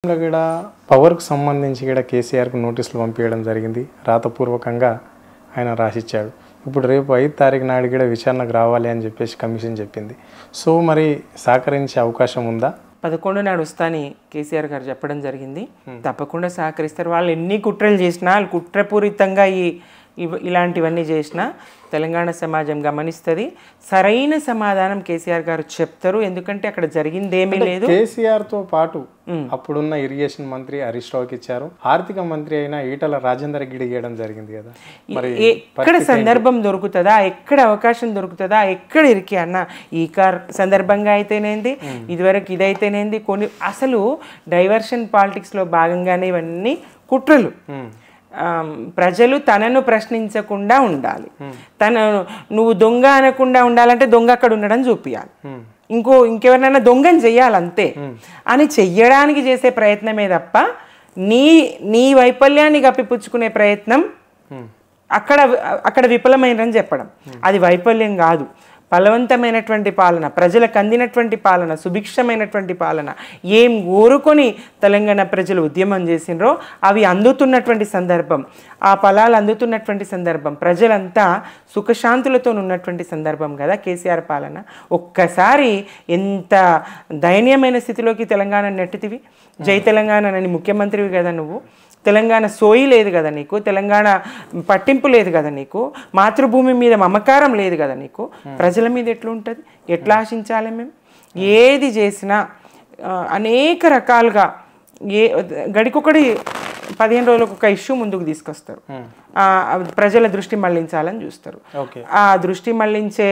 కూడా పవర్కు సంబంధించి కూడా కేసీఆర్కు నోటీసులు పంపించడం జరిగింది. రాతపూర్వకంగా ఆయన రాసిచ్చాడు. ఇప్పుడు రేపు 5 తారీఖు నాడు కూడా విచారణకు రావాలి అని చెప్పేసి కమిషన్ చెప్పింది. సో మరి సహకరించే అవకాశం ఉందా? 11 నాడు వస్తాని కేసీఆర్ గారు చెప్పడం జరిగింది. తప్పకుండా సహకరిస్తారు. వాళ్ళు ఎన్ని కుట్రలు చేసినా, వాళ్ళు కుట్రపూరితంగా ఇలాంటివన్నీ చేసినా తెలంగాణ సమాజం గమనిస్తుంది. సరైన సమాధానం కేసీఆర్ గారు చెప్తారు. ఎందుకంటే అక్కడ జరిగిందేమీ లేదు. కేసీఆర్తో పాటు అప్పుడున్న ఇరిగేషన్ మంత్రి హరీష్ రావుకి ఇచ్చారు. ఆర్థిక మంత్రి అయిన ఈటల రాజేందర్ గిడి ఇవ్వడం జరిగింది కదా. మరి ఎక్కడ సందర్భం దొరుకుతుందా, ఎక్కడ అవకాశం దొరుకుతుందా, ఎక్కడ ఇరికి అన్న ఈ సందర్భంగా అయితేనేంది, ఇదివరకు ఇదైతేనేంది, కొన్ని అసలు డైవర్షన్ పాలిటిక్స్లో భాగంగానే ఇవన్నీ కుట్రలు. ప్రజలు తనను ప్రశ్నించకుండా ఉండాలి, నువ్వు దొంగ అనకుండా ఉండాలంటే దొంగ అక్కడ ఉండడం చూపించాలి, ఇంకెవరినైనా దొంగని చెయ్యాలంతే అని చెయ్యడానికి చేసే ప్రయత్నమే తప్ప నీ వైఫల్యాన్ని కప్పిపుచ్చుకునే ప్రయత్నం అక్కడ విఫలమైనని చెప్పడం అది వైఫల్యం కాదు. ఫలవంతమైనటువంటి పాలన, ప్రజలకు అందినటువంటి పాలన, సుభిక్షమైనటువంటి పాలన ఏం కోరుకొని తెలంగాణ ప్రజలు ఉద్యమం చేసినరో అవి అందుతున్నటువంటి సందర్భం, ఆ ఫలాలు అందుతున్నటువంటి సందర్భం, ప్రజలంతా సుఖశాంతులతో ఉన్నటువంటి సందర్భం కదా కేసీఆర్ పాలన. ఒక్కసారి ఎంత దయనీయమైన స్థితిలోకి తెలంగాణ నెట్టితివి. జై తెలంగాణ అని ముఖ్యమంత్రివి కదా నువ్వు. తెలంగాణ సోయి లేదు కదా నీకు, తెలంగాణ పట్టింపు లేదు కదా నీకు, మాతృభూమి మీద మమకారం లేదు కదా నీకు. ప్రజల మీద ఎట్లా ఉంటుంది, ఎట్లా ఆశించాలి మేము? ఏది చేసినా అనేక రకాలుగా గడికొకటి 15 రోజులకు ఒక ఇష్యూ ముందుకు తీసుకొస్తారు. ప్రజల దృష్టి మళ్లించాలని చూస్తారు. ఆ దృష్టి మళ్లించే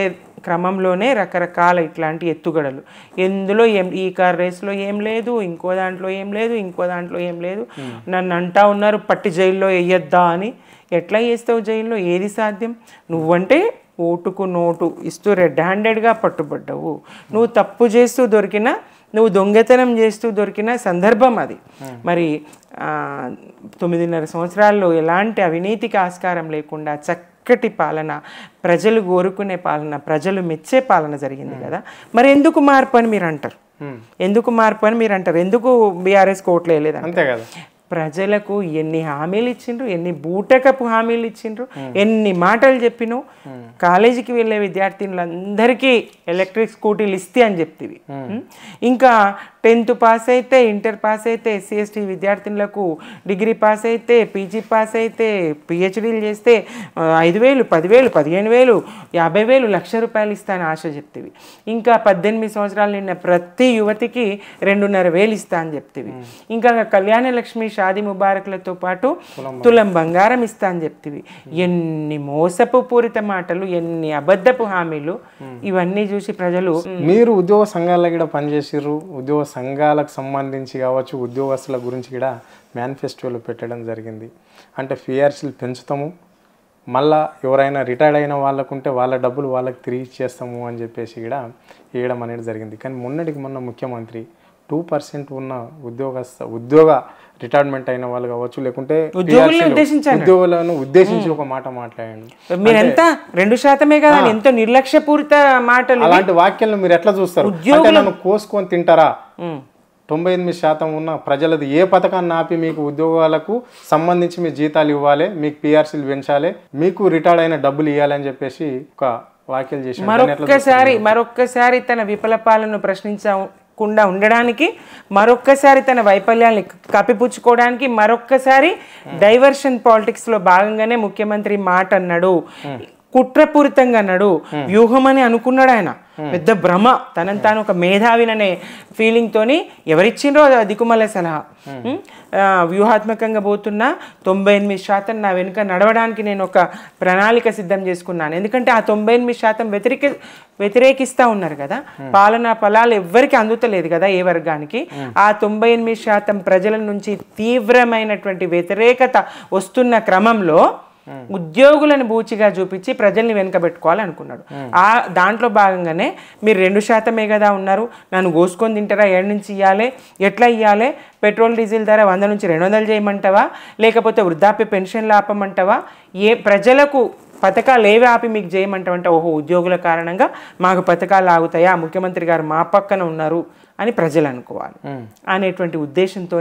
క్రమంలోనే రకరకాల ఇట్లాంటి ఎత్తుగడలు. ఎందులో ఈ కార్ రేస్లో ఏం లేదు, ఇంకో దాంట్లో ఏం లేదు, ఇంకో దాంట్లో ఏం లేదు. నన్ను అంటా ఉన్నారు పట్టి జైల్లో వేయొద్దా అని. ఎట్లా వేస్తావు జైల్లో? ఏది సాధ్యం? నువ్వంటే ఓటుకు నోటు ఇస్తూ రెడ్ హ్యాండెడ్గా పట్టుబడ్డావు. నువ్వు తప్పు చేస్తూ దొరికినా, నువ్వు దొంగతనం చేస్తూ దొరికిన సందర్భం అది. మరి 9.5 సంవత్సరాల్లో ఎలాంటి అవినీతికి ఆస్కారం లేకుండా చక్కటి పాలన, ప్రజలు కోరుకునే పాలన, ప్రజలు మెచ్చే పాలన జరిగింది కదా. మరి ఎందుకు మార్పు అని మీరు అంటారు? ఎందుకు బీఆర్ఎస్ కోట్లు వేయలేదు అంతే కదా. ప్రజలకు ఎన్ని హామీలు ఇచ్చిండ్రు, ఎన్ని బూటకపు హామీలు ఇచ్చిండ్రు, ఎన్ని మాటలు చెప్పినావు. కాలేజీకి వెళ్ళే విద్యార్థినులందరికీ ఎలక్ట్రిక్ స్కూటీలు ఇస్తే అని చెప్తివి. ఇంకా 10th పాస్ అయితే, ఇంటర్ పాస్ అయితే, SC/ST విద్యార్థినులకు డిగ్రీ పాస్ అయితే, పీజీ పాస్ అయితే, పిహెచ్డీలు చేస్తే 5,000, 10,000, 15,000, 50,000, ₹1,00,000 ఇస్తాను ఆశ చెప్తివి. ఇంకా 18 సంవత్సరాలు నిన్న ప్రతి యువతికి 2,500 ఇస్తా అని చెప్తివి. ఇంకా కళ్యాణ లక్ష్మి, షాదీ ముబారక్లతో పాటు తులం బంగారం ఇస్తా అని చెప్తివి. ఎన్ని మోసపు పూరిత మాటలు, ఎన్ని అబద్ధపు హామీలు. ఇవన్నీ చూసి ప్రజలు, మీరు ఉద్యోగ సంఘాల్లో కూడా పనిచేసిర్రు, ఉద్యోగ సంఘాలకు సంబంధించి కావచ్చు, ఉద్యోగస్తుల గురించి కూడా మేనిఫెస్టోలు పెట్టడం జరిగింది. అంటే ఫిఆర్సీలు పెంచుతాము, మళ్ళా ఎవరైనా రిటైర్డ్ అయిన వాళ్ళకుంటే వాళ్ళ డబ్బులు వాళ్ళకి తిరిగి ఇచ్చేస్తాము అని చెప్పేసి కూడా వేయడం అనేది జరిగింది. కానీ మొన్న ముఖ్యమంత్రి 2% ఉన్న ఉద్యోగ రిటైర్మెంట్ అయిన వాళ్ళు కావచ్చు, లేకుంటే ఉద్యోగులను ఉద్దేశించి ఒక మాట మాట్లాడండి. మీరెంత 2% కదా, ఎంతో నిర్లక్ష్యపూరిత మాటలు. అలాంటి వాక్యాలను మీరు ఎట్లా చూస్తారు? నన్ను కోసుకొని తింటారా? 98% ఉన్న ప్రజలది ఏ పథకాన్ని ఆపి మీకు ఉద్యోగాలకు సంబంధించి మీ జీతాలు ఇవ్వాలి, మీకు పిఆర్సీలు పెంచాలి, మీకు రిటైర్డ్ అయిన డబ్బులు ఇవ్వాలి అని చెప్పేసి ఒక వ్యాఖ్యలు చేసి మరొక్కసారి తన విఫల పాలనను ప్రశ్నించకుండా ఉండడానికి, మరొక్కసారి తన వైఫల్యాన్ని కప్పిపుచ్చుకోవడానికి, మరొక్కసారి డైవర్షన్ పాలిటిక్స్లో భాగంగానే ముఖ్యమంత్రి మాట అన్నాడు, కుట్రపూరితంగా అన్నాడు, వ్యూహం అని అనుకున్నాడు. ఆయన పెద్ద భ్రమ, తనని తాను ఒక మేధావిననే ఫీలింగ్ తోని ఎవరిచ్చిండ్రో దిక్కుమల్ల సలహా. వ్యూహాత్మకంగా పోతున్నా 98% నా వెనుక నడవడానికి నేను ఒక ప్రణాళిక సిద్ధం చేసుకున్నాను. ఎందుకంటే ఆ 98% వ్యతిరేకిస్తూ ఉన్నారు కదా. పాలనా ఫలాలు ఎవ్వరికి అందుతలేదు కదా ఏ వర్గానికి. ఆ 98% ప్రజల నుంచి తీవ్రమైనటువంటి వ్యతిరేకత వస్తున్న క్రమంలో ఉద్యోగులను బూచిగా చూపించి ప్రజల్ని వెనకబెట్టుకోవాలనుకున్నాడు. దాంట్లో భాగంగానే మీరు 2% కదా ఉన్నారు, నన్ను కోసుకొని తింటారా, ఏడు నుంచి ఇవ్వాలి, ఎట్లా ఇవ్వాలి, పెట్రోల్ డీజిల్ ధర 100 నుంచి 200 చేయమంటావా, లేకపోతే వృద్ధాప్య పెన్షన్లు ఆపమంటావా, ప్రజలకు పథకాలు ఏవి ఆపి మీకు చేయమంటామంటే, ఓహో ఉద్యోగుల కారణంగా మాకు పథకాలు ఆగుతాయా, ముఖ్యమంత్రి గారు మా పక్కన ఉన్నారు అని ప్రజలు అనుకోవాలి అనేటువంటి ఉద్దేశంతో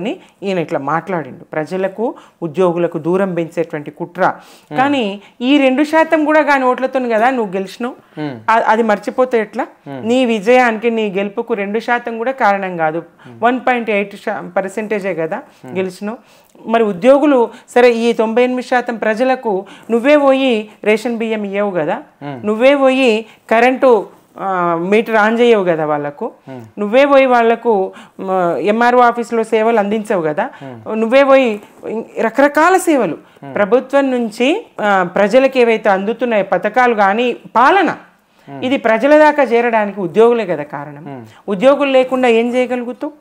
ఈయన ఇట్లా మాట్లాడిండు. ప్రజలకు ఉద్యోగులకు దూరం పెంచేటువంటి కుట్ర. కానీ ఈ 2% కూడా కానీ ఓట్లతో కదా నువ్వు గెలిచినావు. అది మర్చిపోతే ఎట్లా? నీ విజయానికి నీ గెలుపుకు 2% కూడా కారణం కాదు, 1.8% కదా గెలిచినావు. మరి ఉద్యోగులు సరే ఈ 98% ప్రజలకు నువ్వే పోయి రేషన్ బియ్యం ఇవ్వవు కదా, నువ్వే పోయి కరెంటు మీటర్ ఆన్ చేయవు కదా వాళ్ళకు, నువ్వే పోయి వాళ్లకు ఎంఆర్ఓ ఆఫీసులో సేవలు అందించవు కదా, నువ్వే పోయి రకరకాల సేవలు ప్రభుత్వం నుంచి ప్రజలకు ఏవైతే అందుతున్నాయో పథకాలు కానీ పాలన, ఇది ప్రజల దాకా చేరడానికి ఉద్యోగులే కదా కారణం. ఉద్యోగులు లేకుండా ఏం చేయగలుగుతావు?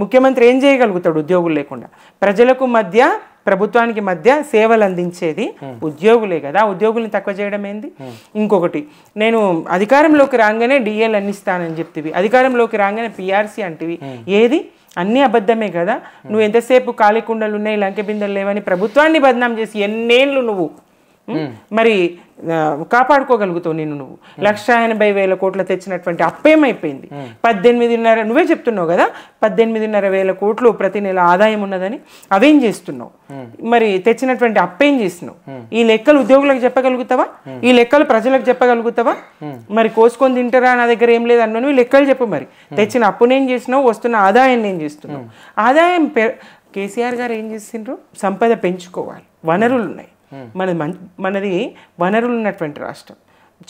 ముఖ్యమంత్రి ఏం చేయగలుగుతాడు ఉద్యోగులు లేకుండా? ప్రజలకు మధ్య ప్రభుత్వానికి మధ్య సేవలు అందించేది ఉద్యోగులే కదా. ఉద్యోగుల్ని తక్కువ చేయడం ఏంది? ఇంకొకటి, నేను అధికారంలోకి రాగానే డిఏలు అందిస్తానని చెప్తివి, అధికారంలోకి రాగానే పిఆర్సీ అంటివి, ఏది? అన్నీ అబద్ధమే కదా. నువ్వు ఎంతసేపు ఖాళీ కుండలు ఉన్నాయి లంకె బిందెలు లేవని ప్రభుత్వాన్ని బదనాం చేసి ఎన్నేళ్ళు నువ్వు మరి కాపాడుకోగలుగుతావు? నువ్వు 1,80,000 కోట్లు తెచ్చినటువంటి అప్పేమైపోయింది? 18,500, నువ్వే చెప్తున్నావు కదా 18,500 కోట్లు ప్రతి నెల ఆదాయం ఉన్నదని. అవేం చేస్తున్నావు? మరి తెచ్చినటువంటి అప్పేం చేస్తున్నావు? ఈ లెక్కలు ఉద్యోగులకు చెప్పగలుగుతావా? ఈ లెక్కలు ప్రజలకు చెప్పగలుగుతావా? మరి కోసుకొని తింటారా, నా దగ్గర ఏం లేదు అన్నాను, ఈ లెక్కలు చెప్పు. మరి తెచ్చిన అప్పునేం చేసినావు, వస్తున్న ఆదాయాన్ని ఏం చేస్తున్నావు? ఆదాయం కేసీఆర్ గారు ఏం చేసిండ్రు? సంపద పెంచుకోవాలి, వనరులు ఉన్నాయి, మనది వనరులు ఉన్నటువంటి రాష్ట్రం,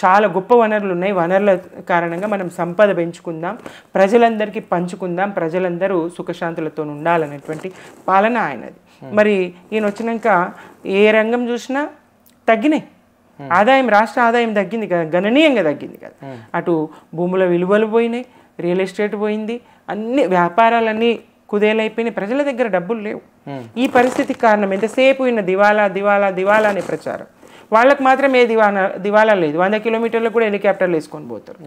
చాలా గొప్ప వనరులు ఉన్నాయి. వనరుల కారణంగా మనం సంపద పెంచుకుందాం, ప్రజలందరికీ పంచుకుందాం, ప్రజలందరూ సుఖశాంతులతో ఉండాలనేటువంటి పాలన ఆయనది. మరి ఈయన వచ్చినాక ఏ రంగం చూసినా తగ్గినాయి. ఆదాయం, రాష్ట్ర ఆదాయం తగ్గింది కదా, గణనీయంగా తగ్గింది కదా. అటు భూముల విలువలు పోయినాయి, రియల్ ఎస్టేట్ పోయింది, అన్ని వ్యాపారాలన్నీ కుదేలైపోయినాయి, ప్రజల దగ్గర డబ్బులు లేవు. ఈ పరిస్థితికి కారణం ఎంతసేపు ఈయన దివాలా దివాలా దివాలా అనే ప్రచారం. వాళ్ళకి మాత్రం ఏ దివాలా లేదు, 100 కిలోమీటర్లకు కూడా హెలికాప్టర్లు వేసుకొని పోతారు.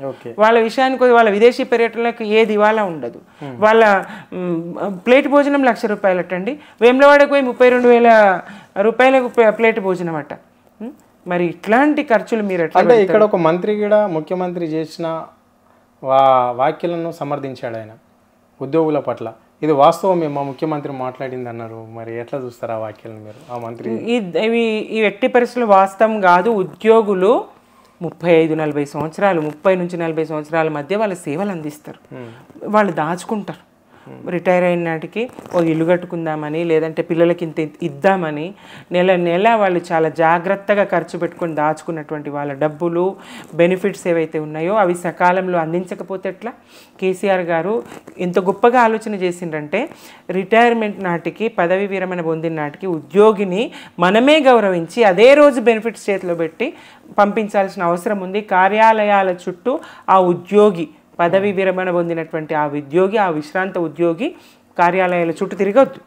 వాళ్ళ విషయానికి వాళ్ళ విదేశీ పర్యటనలకు ఏ దివాలా ఉండదు. వాళ్ళ ప్లేట్ భోజనం ₹1,00,000 అట్టండి, వేములవాడకు పోయి 32,000 రూపాయలకు ప్లేట్ భోజనం అట్ట. మరి ఇట్లాంటి ఖర్చులు మీరు అంటే ఇక్కడ ఒక మంత్రి కూడా ముఖ్యమంత్రి చేసిన వ్యాఖ్యలను సమర్థించాడు ఆయన ఉద్యోగుల పట్ల. ఇది వాస్తవమే, మా ముఖ్యమంత్రి మాట్లాడింది అన్నారు. మరి ఎట్లా చూస్తారు ఆ వ్యాఖ్యలను మీరు? ఆ మంత్రి ఈ ఎట్టి పరిస్థితులు వాస్తవం కాదు. ఉద్యోగులు 35-40 సంవత్సరాలు, 30 నుంచి 40 సంవత్సరాల మధ్య వాళ్ళ సేవలు అందిస్తారు, వాళ్ళు దాచుకుంటారు. రిటైర్ అయిన నాటికి ఓ ఇల్లు కట్టుకుందామని, లేదంటే పిల్లలకి ఇంత ఇద్దామని నెల నెల వాళ్ళు చాలా జాగ్రత్తగా ఖర్చు పెట్టుకొని దాచుకున్నటువంటి వాళ్ళ డబ్బులు, బెనిఫిట్స్ ఏవైతే ఉన్నాయో అవి సకాలంలో అందించకపోతే ఎట్లా? కేసీఆర్ గారు ఎంత గొప్పగా ఆలోచన చేసిండ్రంటే, రిటైర్మెంట్ నాటికి, పదవి విరమణ పొందిన నాటికి ఉద్యోగిని మనమే గౌరవించి అదే రోజు బెనిఫిట్స్ చేతిలో పెట్టి పంపించాల్సిన అవసరం ఉంది. కార్యాలయాల చుట్టూ ఆ ఉద్యోగి, పదవి విరమణ పొందినటువంటి ఆ ఉద్యోగి, ఆ విశ్రాంత ఉద్యోగి కార్యాలయాల చుట్టూ తిరగద్దు.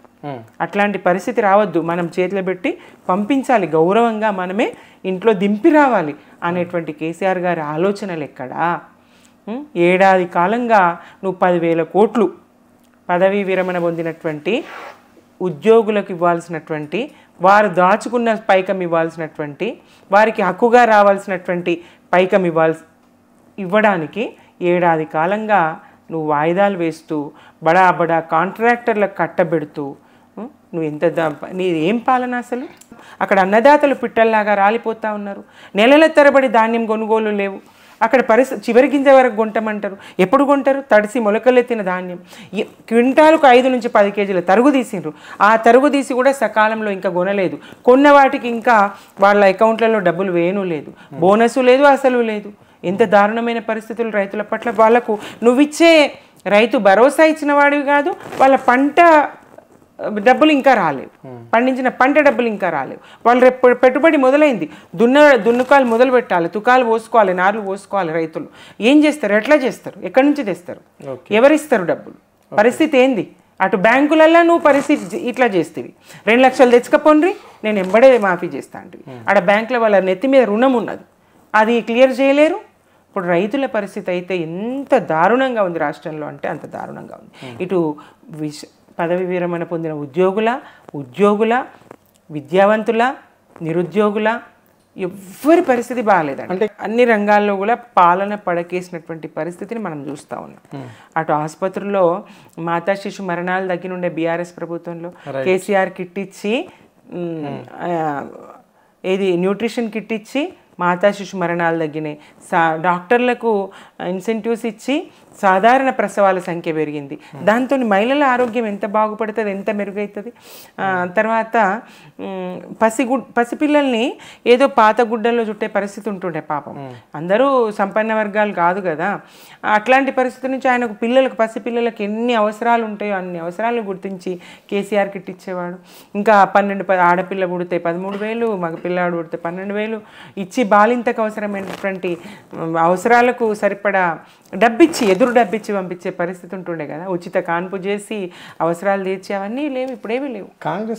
అట్లాంటి పరిస్థితి రావద్దు. మనం చేతిలో పెట్టి పంపించాలి, గౌరవంగా మనమే ఇంట్లో దింపి రావాలి అనేటువంటి కేసీఆర్ గారి ఆలోచనలు ఎక్కడా? ఏడాది కాలంగా నువ్వు 10,000 కోట్లు పదవీ విరమణ పొందినటువంటి ఉద్యోగులకు ఇవ్వాల్సినటువంటి, వారు దాచుకున్న పైకం ఇవ్వాల్సినటువంటి, వారికి హక్కుగా రావాల్సినటువంటి పైకం ఇవ్వడానికి ఏడాది కాలంగా నువ్వు వాయిదాలు వేస్తూ బడా బడా కాంట్రాక్టర్లకు కట్టబెడుతూ నువ్వు నీ ఏం పాలన అసలు? అక్కడ అన్నదాతలు పిట్టల్లాగా రాలిపోతూ ఉన్నారు. నెలల తరబడి ధాన్యం కొనుగోలు లేవు. అక్కడ చివరి గింజ వరకు కొంటామంటారు. ఎప్పుడు కొంటారు? తడిసి మొలకలెత్తిన ధాన్యం క్వింటాలకు 5 నుంచి 10 కేజీల తరుగు తీసిండ్రు. ఆ తరుగు తీసి కూడా సకాలంలో ఇంకా కొనలేదు. కొన్న వాటికి ఇంకా వాళ్ళ అకౌంట్లలో డబ్బులు వేయను లేదు, బోనసు లేదు, అసలు లేదు. ఎంత దారుణమైన పరిస్థితులు రైతుల పట్ల. వాళ్లకు నువ్విచ్చే రైతు భరోసా ఇచ్చిన వాడివి కాదు, వాళ్ళ పంట డబ్బులు ఇంకా రాలేవు, పండించిన పంట డబ్బులు ఇంకా రాలేవు. వాళ్ళు రేపు పెట్టుబడి మొదలైంది, దున్నుకాలు మొదలు పెట్టాలి, తుకాలు పోసుకోవాలి, నార్లు పోసుకోవాలి. రైతులు ఏం చేస్తారు? ఎట్లా చేస్తారు? ఎక్కడి నుంచి తెస్తారు? ఎవరిస్తారు డబ్బులు? పరిస్థితి ఏంది? అటు బ్యాంకులల్లో నువ్వు పరిస్థితి ఇట్లా చేస్తేవి, 2 లక్షలు తెచ్చుకపోండి నేను ఎంబడే మాఫీ చేస్తా అంటే ఆడ బ్యాంకుల వాళ్ళ నెత్తి మీద రుణం ఉన్నది, అది క్లియర్ చేయలేరు. ఇప్పుడు రైతుల పరిస్థితి అయితే ఎంత దారుణంగా ఉంది రాష్ట్రంలో అంటే అంత దారుణంగా ఉంది. ఇటు పదవి విరమణ పొందిన ఉద్యోగుల, విద్యావంతుల, నిరుద్యోగుల, ఎవ్వరి పరిస్థితి బాగాలేదండి. అంటే అన్ని రంగాల్లో కూడా పాలన పడకేసినటువంటి పరిస్థితిని మనం చూస్తూ ఉన్నాం. అటు ఆసుపత్రుల్లో మాతా శిశు మరణాలు తగ్గినుండే బీఆర్ఎస్ ప్రభుత్వంలో కేసీఆర్ కిట్ ఇచ్చి ఏది న్యూట్రిషన్ కిట్ ఇచ్చి మాతా శిశు మరణాలు తగ్గినాయి. డాక్టర్లకు ఇన్సెంటివ్స్ ఇచ్చి సాధారణ ప్రసవాల సంఖ్య పెరిగింది. దాంతో మహిళల ఆరోగ్యం ఎంత బాగుపడుతుంది, ఎంత మెరుగవుతుంది. తర్వాత పసిపిల్లల్ని ఏదో పాత గుడ్డల్లో చుట్టే పరిస్థితి ఉంటుండే పాపం. అందరూ సంపన్న వర్గాలు కాదు కదా. అట్లాంటి పరిస్థితి నుంచి ఆయనకు పసిపిల్లలకు ఎన్ని అవసరాలు ఉంటాయో అన్ని అవసరాలు గుర్తించి కేసీఆర్ కిట్ ఇచ్చేవాడు. ఇంకా 12 ఆడపిల్ల పుడితే 13,000, మగ పిల్లాడు పుడితే 12,000 ఇచ్చి బాలింతకు అవసరమైనటువంటి అవసరాలకు సరిపడా ఎదురు డబ్బిచ్చి పంపించే పరిస్థితి ఉంటుండే కదా. ఉచిత కాన్పు చేసి అవసరాలు తీర్చి అవన్నీ లేవు, ఇప్పుడేమీ లేవు. కాంగ్రెస్